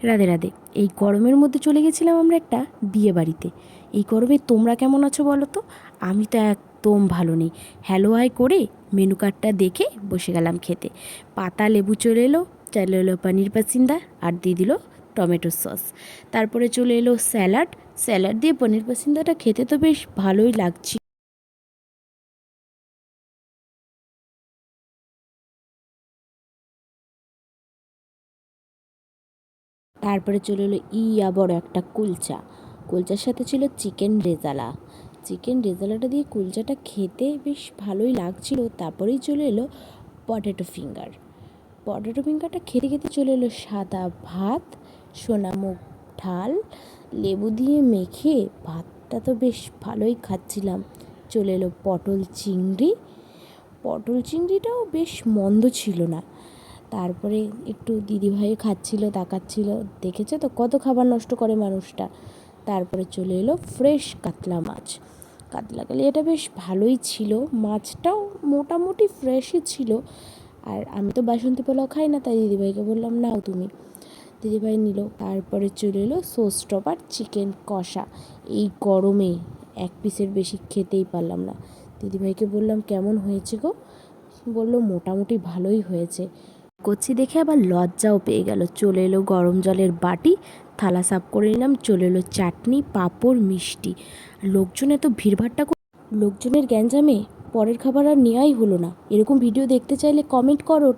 রাধে রাধে। এই গরমের মধ্যে চলে গেছিলাম আমরা একটা বিয়ে বাড়িতে। এই গরমে তোমরা কেমন আছো বলো তো? আমি তো একদম ভালো নেই। হ্যালো হাই করে মেনু কার্ডটা দেখে বসে গেলাম খেতে। পাতা লেবু চলে এলো, চলে এলো পনির পাসিন্দা আর দিয়ে দিল টমেটো সস। তারপরে চলে এলো স্যালাড। স্যালাড দিয়ে পনির পাসিন্দাটা খেতে তো বেশ ভালোই লাগছে। তারপরে চলে এলো বড় একটা কুলচা। কুলচার সাথে ছিল চিকেন রেজালা। চিকেন রেজালাটা দিয়ে কুলচাটা খেতে বেশ ভালোই লাগছিল। তারপরেই চলে এলো পটেটো ফিঙ্গার। পটেটো ফিঙ্গারটা খেতে খেতে চলে এলো সাদা ভাত, সোনামুখ ঢাল, লেবু দিয়ে মেখে ভাতটা তো বেশ ভালোই খাচ্ছিলাম। চলে এলো পটল চিংড়ি। পটল চিংড়িটাও বেশ মন্দ ছিল না। তারপরে একটু দিদিভাই খাচ্ছিল, তাকাচ্ছিল, দেখেছো তো কত খাবার নষ্ট করে মানুষটা। তারপরে চলে এলো ফ্রেশ কাতলা মাছ। কাতলা কালি এটা বেশ ভালোই ছিল, মাছটাও মোটামুটি ফ্রেশই ছিল। আর আমি তো বাসন্তী পোলাও খাই না, তাই দিদিভাইকে বললাম নাও তুমি। দিদিভাই নিল। তারপরে চলে এলো সোস টপার চিকেন কষা। এই গরমে এক পিসের বেশি খেতেই পারলাম না। দিদিভাইকে বললাম কেমন হয়েছে গো? বললো মোটামুটি ভালোই হয়েছে। করছি দেখে আবার লজ্জাও পেয়ে গেল। চলে এলো গরম জলের বাটি, থালা সাফ করে নিলাম। চলে এলো চাটনি, পাঁপড়, মিষ্টি। লোকজন এত ভিড়ভাট্টা, লোকজনের গ্যাঞ্জামে পরের খাবার আর নেওয়াই হলো না। এরকম ভিডিও দেখতে চাইলে কমেন্ট করো।